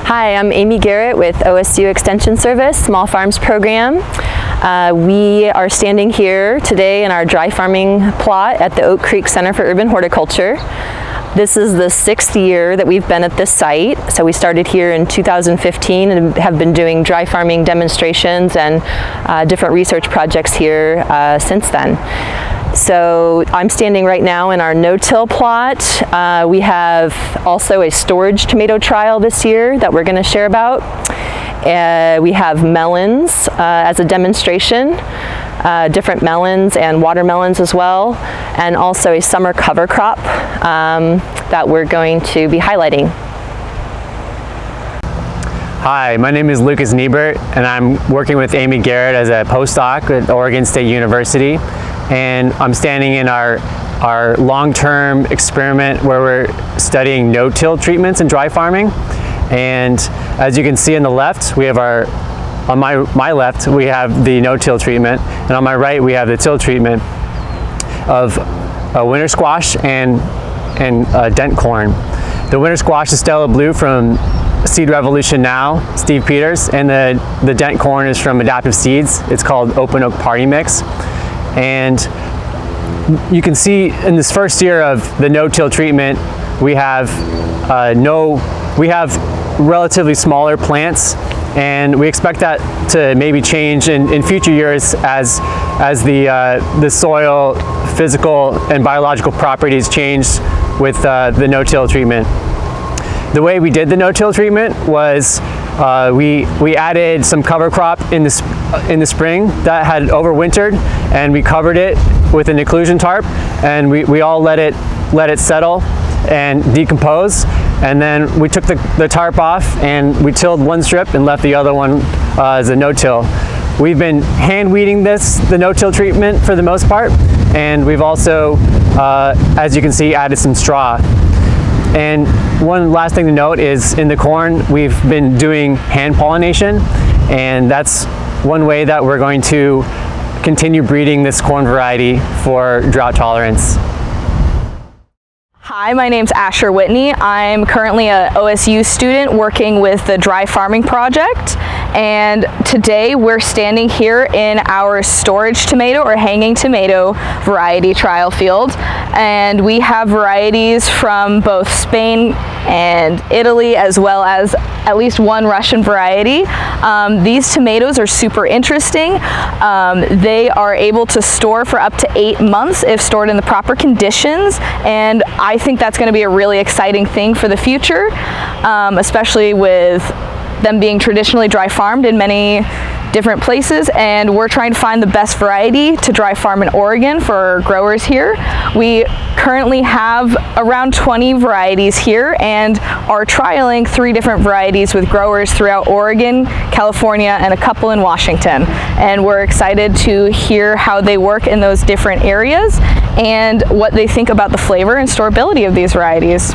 Hi, I'm Amy Garrett with OSU Extension Service Small Farms Program. We are standing here today in our dry farming plot at the Oak Creek Center for Urban Horticulture. This is the 6th year that we've been at this site. So we started here in 2015 and have been doing dry farming demonstrations and different research projects here since then. So I'm standing right now in our no-till plot. We have also a storage tomato trial this year that we're going to share about. We have melons as a demonstration, different melons and watermelons as well, and also a summer cover crop that we're going to be highlighting. Hi, my name is Lucas Niebert, and I'm working with Amy Garrett as a postdoc at Oregon State University. And I'm standing in our long-term experiment where we're studying no-till treatments in dry farming. And as you can see on the left, we have on my left, we have the no-till treatment, and on my right, we have the till treatment of winter squash and dent corn. The winter squash is Stella Blue from Seed Revolution Now, Steve Peters, and the dent corn is from Adaptive Seeds. It's called Open Oak Party Mix. And you can see in this first year of the no-till treatment, we have relatively smaller plants, and we expect that to maybe change in future years as the soil physical and biological properties change with the no-till treatment. The way we did the no-till treatment was we added some cover crop in the spring that had overwintered, and we covered it with an occlusion tarp, and we all let it settle and decompose, and then we took the tarp off and we tilled one strip and left the other one as a no-till. We've been hand weeding the no-till treatment for the most part, and we've also, as you can see, added some straw. And one last thing to note is in the corn, we've been doing hand pollination, and that's one way that we're going to continue breeding this corn variety for drought tolerance. Hi, my name's Asher Whitney. I'm currently an OSU student working with the Dry Farming Project, and today we're standing here in our storage tomato or hanging tomato variety trial field, and we have varieties from both Spain and Italy, as well as at least one Russian variety. These tomatoes are super interesting. They are able to store for up to 8 months if stored in the proper conditions, and I think that's going to be a really exciting thing for the future, especially with them being traditionally dry farmed in many different places, and we're trying to find the best variety to dry farm in Oregon for growers here. We currently have around 20 varieties here and are trialing 3 different varieties with growers throughout Oregon, California, and a couple in Washington. And we're excited to hear how they work in those different areas and what they think about the flavor and storability of these varieties.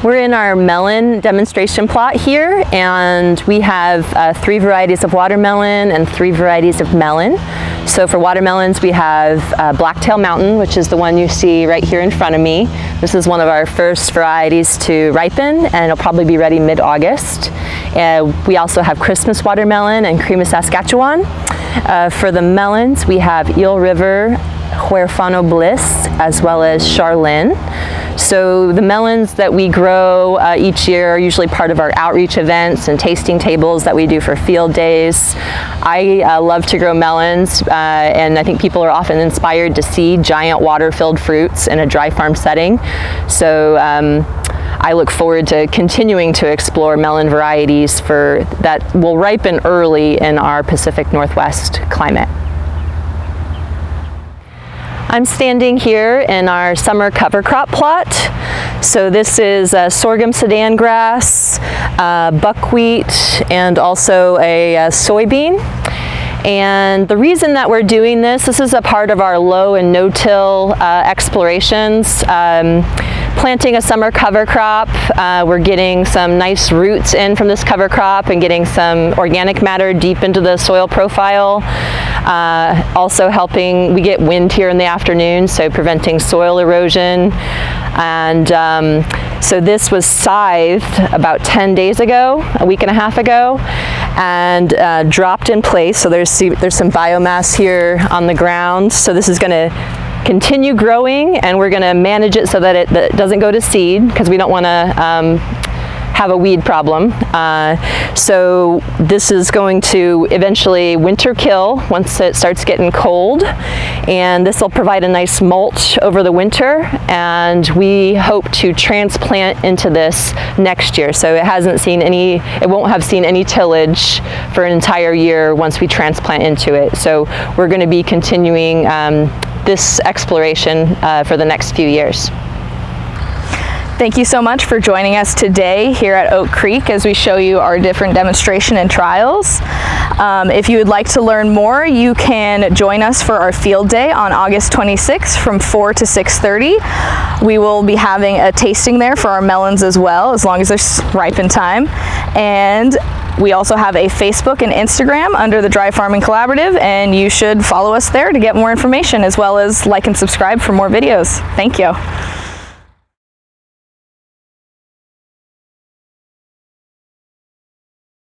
We're in our melon demonstration plot here, and we have 3 varieties of watermelon and 3 varieties of melon. So for watermelons, we have Blacktail Mountain, which is the one you see right here in front of me. This is one of our first varieties to ripen, and it'll probably be ready mid-August. We also have Christmas watermelon and Cream of Saskatchewan. For the melons, we have Eel River, Huerfano Bliss, as well as Charlene. So the melons that we grow each year are usually part of our outreach events and tasting tables that we do for field days. I love to grow melons, and I think people are often inspired to see giant water-filled fruits in a dry farm setting. So I look forward to continuing to explore melon varieties that will ripen early in our Pacific Northwest climate. I'm standing here in our summer cover crop plot. So this is sorghum sudan grass, buckwheat, and also a soybean. And the reason that we're doing this is a part of our low and no-till explorations. Planting a summer cover crop, we're getting some nice roots in from this cover crop and getting some organic matter deep into the soil profile. Also helping, we get wind here in the afternoon, so preventing soil erosion. And so this was scythed about 10 days ago, a week and a half ago, and dropped in place. So there's some biomass here on the ground. So this is going to continue growing, and we're going to manage it so that it doesn't go to seed, because we don't want to have a weed problem. So this is going to eventually winter kill once it starts getting cold, and this will provide a nice mulch over the winter, and we hope to transplant into this next year. So it won't have seen any tillage for an entire year once we transplant into it. So we're going to be continuing this exploration for the next few years. Thank you so much for joining us today here at Oak Creek as we show you our different demonstration and trials. If you would like to learn more, you can join us for our field day on August 26th from 4 to 6:30. We will be having a tasting there for our melons as well, as long as they're ripe in time. And we also have a Facebook and Instagram under the Dry Farming Collaborative, and you should follow us there to get more information, as well as like and subscribe for more videos. Thank you.